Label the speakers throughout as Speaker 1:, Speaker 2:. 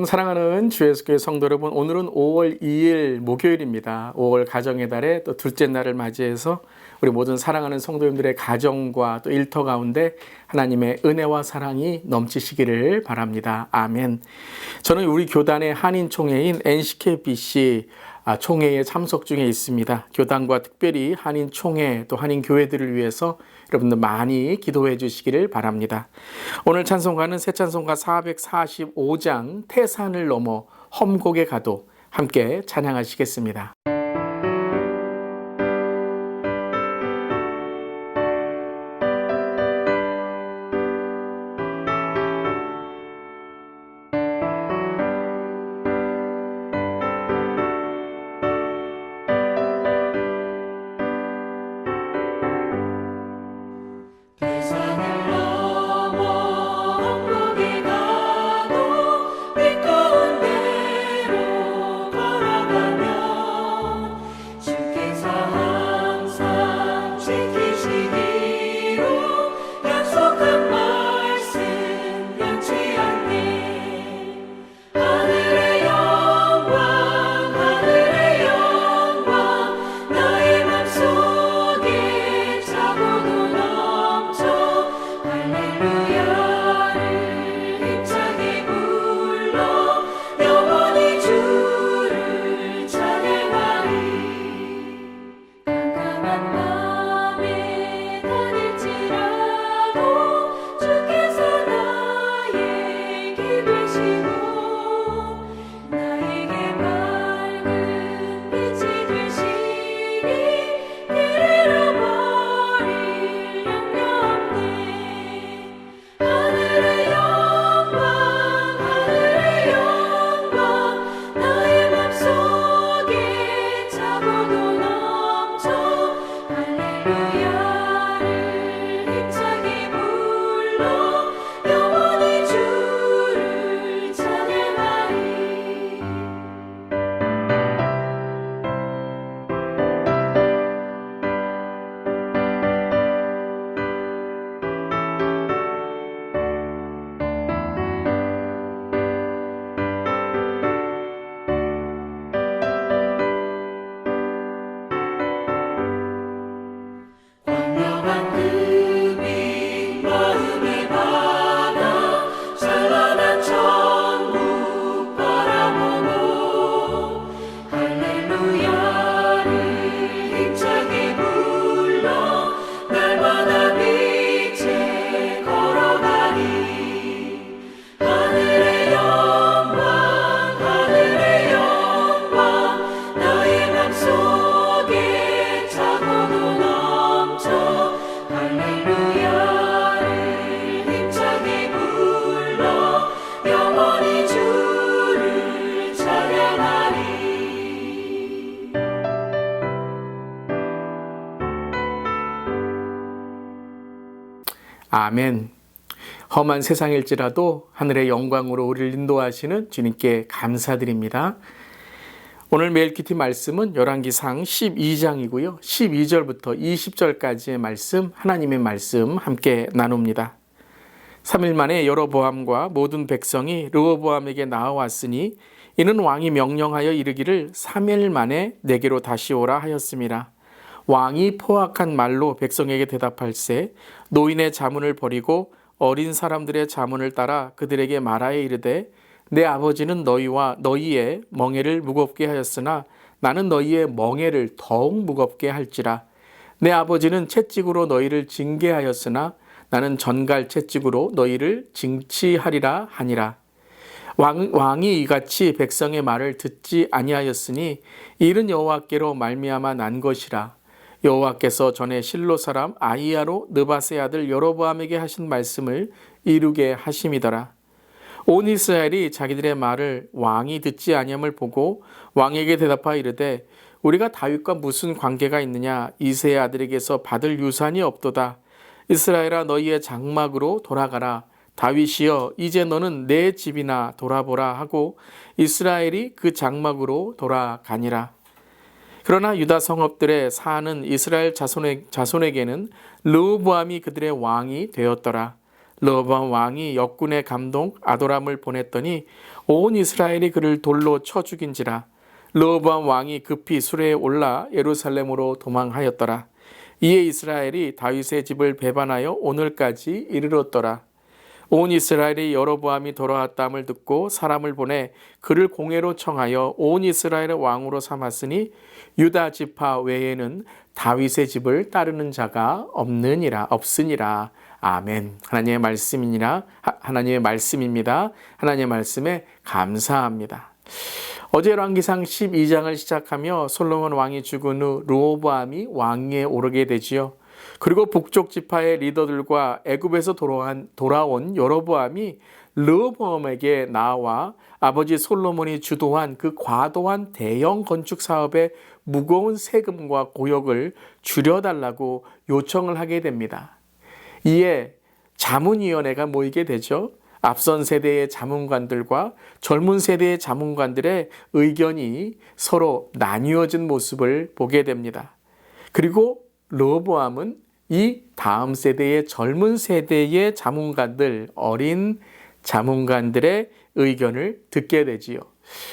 Speaker 1: 샬롬 사랑하는 주 예수교회 성도 여러분, 오늘은 5월 2일 목요일입니다. 5월 가정의 달의 또 둘째 날을 맞이해서 우리 모든 사랑하는 성도님들의 가정과 또 일터 가운데 하나님의 은혜와 사랑이 넘치시기를 바랍니다. 아멘. 저는 우리 교단의 한인총회인 NCKBC 총회에 참석 중에 있습니다. 교단과 특별히 한인총회 또 한인교회들을 위해서 여러분들 많이 기도해 주시기를 바랍니다. 오늘 찬송가는 새 찬송가 445장 태산을 넘어 험곡에 가도 함께 찬양하시겠습니다. 아멘. 험한 세상일지라도 하늘의 영광으로 우리를 인도하시는 주님께 감사드립니다. 오늘 메일키티 말씀은 열왕기상 12장이고요. 12절부터 20절까지의 말씀, 하나님의 말씀 함께 나눕니다. 3일 만에 여로보암과 모든 백성이 르호보암에게 나아왔으니 이는 왕이 명령하여 이르기를 3일 만에 내게로 다시 오라 하였습니다. 왕이 포악한 말로 백성에게 대답할세 노인의 자문을 버리고 어린 사람들의 자문을 따라 그들에게 말하여 이르되 내 아버지는 너희와 너희의 멍에를 무겁게 하였으나 나는 너희의 멍에를 더욱 무겁게 할지라. 내 아버지는 채찍으로 너희를 징계하였으나 나는 전갈 채찍으로 너희를 징치하리라 하니라. 왕이 이같이 백성의 말을 듣지 아니하였으니 이는 여호와께로 말미암아 난 것이라. 여호와께서 전에 실로 사람 아히야로 느밧의 아들 여로보암에게 하신 말씀을 이루게 하심이더라. 온 이스라엘이 자기들의 말을 왕이 듣지 아니함을 보고 왕에게 대답하여 이르되 우리가 다윗과 무슨 관계가 있느냐? 이새의 아들에게서 받을 유산이 없도다. 이스라엘아 너희의 장막으로 돌아가라. 다윗이여 이제 너는 내 집이나 돌아보라 하고 이스라엘이 그 장막으로 돌아가니라. 그러나 유다 성읍들에 사는 이스라엘 자손에게는 르호보암이 그들의 왕이 되었더라. 르호보암 왕이 역군의 감독 아도람을 보냈더니 온 이스라엘이 그를 돌로 쳐 죽인지라. 르호보암 왕이 급히 수레에 올라 예루살렘으로 도망하였더라. 이에 이스라엘이 다윗의 집을 배반하여 오늘까지 이르렀더라. 온 이스라엘이 여로보암이 돌아왔다함을 듣고 사람을 보내 그를 공회로 청하여 온 이스라엘의 왕으로 삼았으니 유다 지파 외에는 다윗의 집을 따르는 자가 없으니라. 아멘. 하나님의 말씀이니라. 하나님의 말씀입니다. 하나님의 말씀에 감사합니다. 어제 열왕기상 12장을 시작하며 솔로몬 왕이 죽은 후 르호보암이 왕위에 오르게 되지요. 그리고 북쪽 지파의 리더들과 애굽에서 돌아온 여로보암이 르호보암에게 나와 아버지 솔로몬이 주도한 그 과도한 대형 건축 사업의 무거운 세금과 고역을 줄여달라고 요청을 하게 됩니다. 이에 자문위원회가 모이게 되죠. 앞선 세대의 자문관들과 젊은 세대의 자문관들의 의견이 서로 나뉘어진 모습을 보게 됩니다. 그리고 르호보암은 이 다음 세대의 젊은 세대의 자문관들, 어린 자문관들의 의견을 듣게 되지요.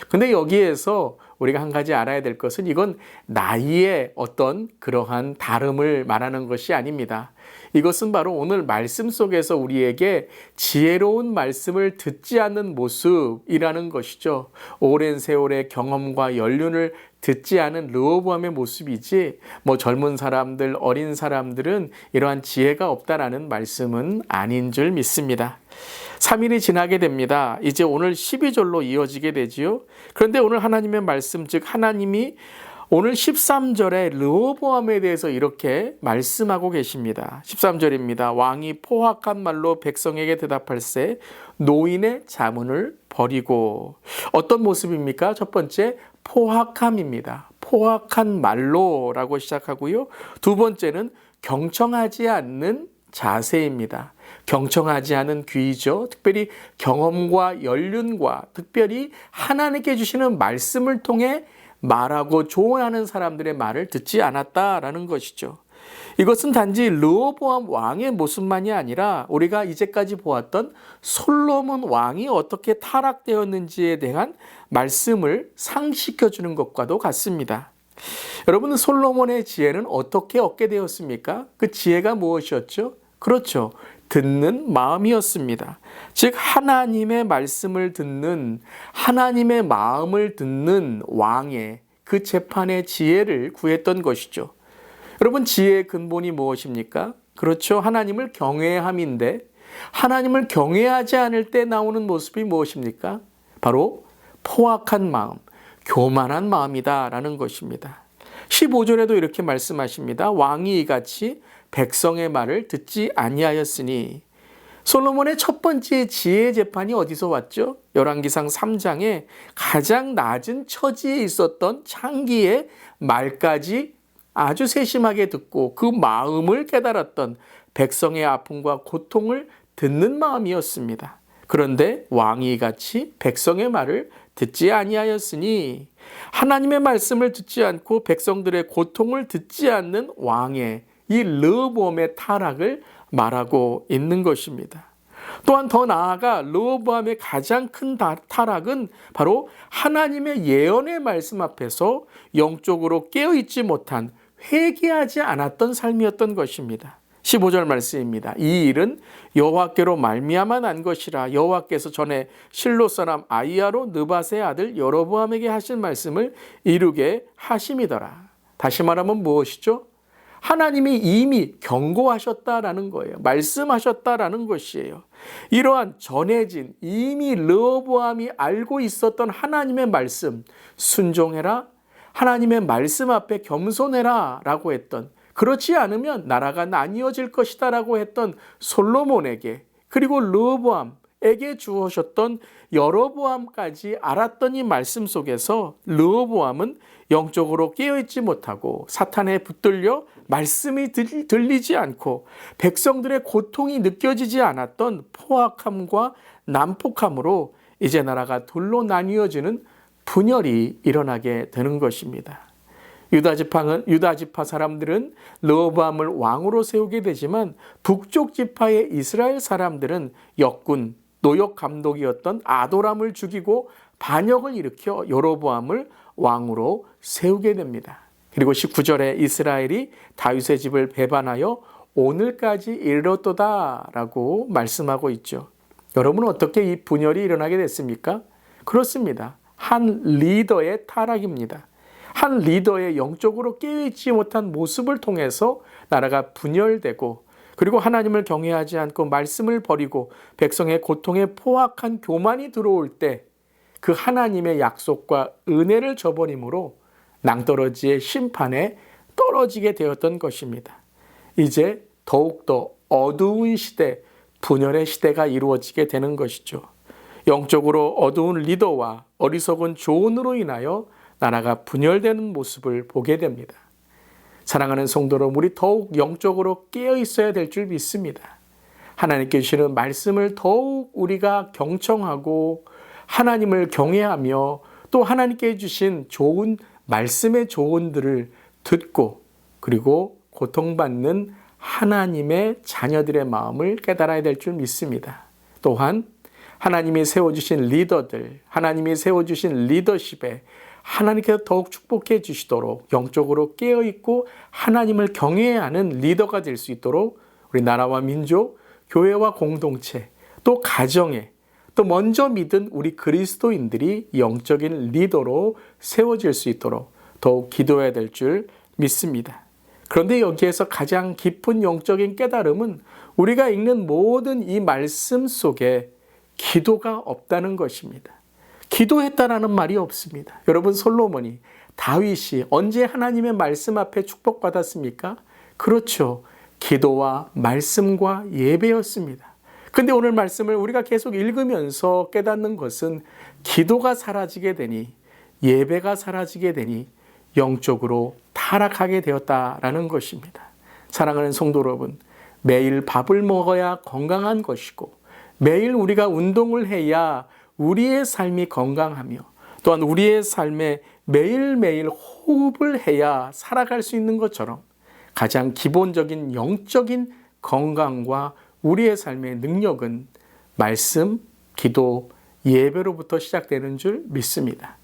Speaker 1: 근데 여기에서 우리가 한 가지 알아야 될 것은 이건 나이의 어떤 그러한 다름을 말하는 것이 아닙니다. 이것은 바로 오늘 말씀 속에서 우리에게 지혜로운 말씀을 듣지 않는 모습이라는 것이죠. 오랜 세월의 경험과 연륜을 듣지 않은 르호보암의 모습이지 젊은 사람들, 어린 사람들은 이러한 지혜가 없다라는 말씀은 아닌 줄 믿습니다. 3일이 지나게 됩니다. 이제 오늘 12절로 이어지게 되지요. 그런데 오늘 하나님의 말씀, 즉 하나님이 오늘 13절에 르호보암에 대해서 이렇게 말씀하고 계십니다. 13절입니다. 왕이 포악한 말로 백성에게 대답할세 노인의 자문을 버리고. 어떤 모습입니까? 첫 번째, 포악함입니다. 포악한 말로라고 시작하고요. 두 번째는 경청하지 않는 자세입니다. 경청하지 않은 귀죠. 특별히 경험과 연륜과 특별히 하나님께 주시는 말씀을 통해 말하고 조언하는 사람들의 말을 듣지 않았다라는 것이죠. 이것은 단지 르호보암 왕의 모습만이 아니라 우리가 이제까지 보았던 솔로몬 왕이 어떻게 타락되었는지에 대한 말씀을 상기시켜주는 것과도 같습니다. 여러분, 솔로몬의 지혜는 어떻게 얻게 되었습니까? 그 지혜가 무엇이었죠? 그렇죠. 듣는 마음이었습니다. 즉 하나님의 말씀을 듣는, 하나님의 마음을 듣는 왕의 그 재판의 지혜를 구했던 것이죠. 여러분, 지혜의 근본이 무엇입니까? 그렇죠. 하나님을 경외함인데 하나님을 경외하지 않을 때 나오는 모습이 무엇입니까? 바로 포악한 마음, 교만한 마음이다라는 것입니다. 15절에도 이렇게 말씀하십니다. 왕이 이같이 백성의 말을 듣지 아니하였으니. 솔로몬의 첫 번째 지혜의 재판이 어디서 왔죠? 열왕기상 3장에 가장 낮은 처지에 있었던 창기의 말까지 아주 세심하게 듣고 그 마음을 깨달았던 백성의 아픔과 고통을 듣는 마음이었습니다. 그런데 왕이 같이 백성의 말을 듣지 아니하였으니, 하나님의 말씀을 듣지 않고 백성들의 고통을 듣지 않는 왕의 이 르호보암의 타락을 말하고 있는 것입니다. 또한 더 나아가 르호보암의 가장 큰 타락은 바로 하나님의 예언의 말씀 앞에서 영적으로 깨어있지 못한, 회개하지 않았던 삶이었던 것입니다. 15절 말씀입니다. 이 일은 여호와께로 말미암아 난 것이라. 여호와께서 전에 실로 사람 아히야로 느밧의 아들 여로보암에게 하신 말씀을 이루게 하심이더라. 다시 말하면 무엇이죠? 하나님이 이미 경고하셨다라는 거예요. 말씀하셨다라는 것이에요. 이러한 전해진, 이미 르호보암이 알고 있었던 하나님의 말씀, 순종해라, 하나님의 말씀 앞에 겸손해라 라고 했던, 그렇지 않으면 나라가 나뉘어질 것이다 라고 했던 솔로몬에게, 그리고 르호보암에게 주어졌던 여로보암까지 알았던 이 말씀 속에서 르호보암은 영적으로 깨어있지 못하고 사탄에 붙들려 말씀이 들리지 않고 백성들의 고통이 느껴지지 않았던 포악함과 난폭함으로 이제 나라가 둘로 나뉘어지는 분열이 일어나게 되는 것입니다. 유다 지파 사람들은 르호보암을 왕으로 세우게 되지만 북쪽 지파의 이스라엘 사람들은 역군, 노역 감독이었던 아도람을 죽이고 반역을 일으켜 여로보암을 왕으로 세우게 됩니다. 그리고 19절에 이스라엘이 다윗의 집을 배반하여 오늘까지 이르렀도다라고 말씀하고 있죠. 여러분은 어떻게 이 분열이 일어나게 됐습니까? 그렇습니다. 한 리더의 타락입니다. 한 리더의 영적으로 깨어있지 못한 모습을 통해서 나라가 분열되고, 그리고 하나님을 경외하지 않고 말씀을 버리고 백성의 고통에 포악한 교만이 들어올 때 그 하나님의 약속과 은혜를 저버림으로 낭떠러지의 심판에 떨어지게 되었던 것입니다. 이제 더욱더 어두운 시대, 분열의 시대가 이루어지게 되는 것이죠. 영적으로 어두운 리더와 어리석은 조언으로 인하여 나라가 분열되는 모습을 보게 됩니다. 사랑하는 성도 여러분, 우리 더욱 영적으로 깨어 있어야 될 줄 믿습니다. 하나님께 주시는 말씀을 더욱 우리가 경청하고 하나님을 경외하며 또 하나님께 주신 좋은 말씀의 조언들을 듣고, 그리고 고통받는 하나님의 자녀들의 마음을 깨달아야 될 줄 믿습니다. 또한 하나님이 세워주신 리더들, 하나님이 세워주신 리더십에 하나님께서 더욱 축복해 주시도록 영적으로 깨어있고 하나님을 경외하는 리더가 될 수 있도록 우리 나라와 민족, 교회와 공동체, 또 가정에, 또 먼저 믿은 우리 그리스도인들이 영적인 리더로 세워질 수 있도록 더욱 기도해야 될 줄 믿습니다. 그런데 여기에서 가장 깊은 영적인 깨달음은 우리가 읽는 모든 이 말씀 속에 기도가 없다는 것입니다. 기도했다라는 말이 없습니다. 여러분, 솔로몬이, 다윗이 언제 하나님의 말씀 앞에 축복받았습니까? 그렇죠. 기도와 말씀과 예배였습니다. 근데 오늘 말씀을 우리가 계속 읽으면서 깨닫는 것은 기도가 사라지게 되니, 예배가 사라지게 되니 영적으로 타락하게 되었다라는 것입니다. 사랑하는 성도 여러분, 매일 밥을 먹어야 건강한 것이고, 매일 우리가 운동을 해야 우리의 삶이 건강하며, 또한 우리의 삶에 매일매일 호흡을 해야 살아갈 수 있는 것처럼 가장 기본적인 영적인 건강과 우리의 삶의 능력은 말씀, 기도, 예배로부터 시작되는 줄 믿습니다.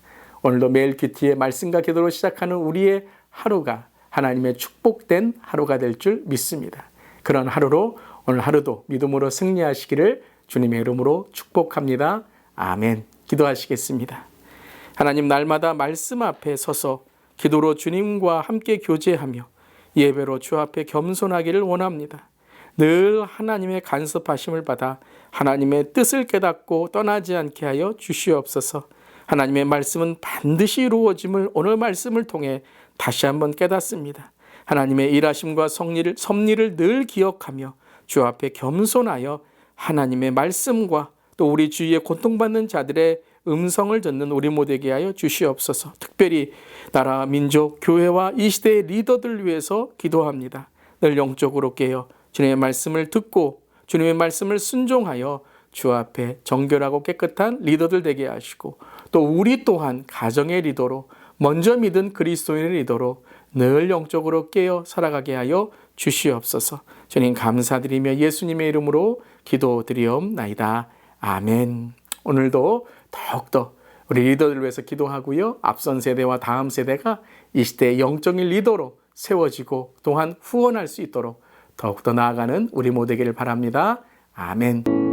Speaker 1: 오늘도 매일 큐티의 말씀과 기도로 시작하는 우리의 하루가 하나님의 축복된 하루가 될 줄 믿습니다. 그런 하루로 오늘 하루도 믿음으로 승리하시기를 주님의 이름으로 축복합니다. 아멘. 기도하시겠습니다. 하나님, 날마다 말씀 앞에 서서 기도로 주님과 함께 교제하며 예배로 주 앞에 겸손하기를 원합니다. 늘 하나님의 간섭하심을 받아 하나님의 뜻을 깨닫고 떠나지 않게 하여 주시옵소서. 하나님의 말씀은 반드시 이루어짐을 오늘 말씀을 통해 다시 한번 깨닫습니다. 하나님의 일하심과 섭리를 늘 기억하며 주 앞에 겸손하여 하나님의 말씀과 또 우리 주위에 고통받는 자들의 음성을 듣는 우리 모두에게 하여 주시옵소서. 특별히 나라, 민족, 교회와 이 시대의 리더들을 위해서 기도합니다. 늘 영적으로 깨어 주님의 말씀을 듣고 주님의 말씀을 순종하여 주 앞에 정결하고 깨끗한 리더들 되게 하시고, 또 우리 또한 가정의 리더로, 먼저 믿은 그리스도인의 리더로 늘 영적으로 깨어 살아가게 하여 주시옵소서. 주님 감사드리며 예수님의 이름으로 기도드리옵나이다. 아멘. 오늘도 더욱더 우리 리더들을 위해서 기도하고요. 앞선 세대와 다음 세대가 이 시대의 영적인 리더로 세워지고 또한 후원할 수 있도록 더욱더 나아가는 우리 모두에게 바랍니다. 아멘.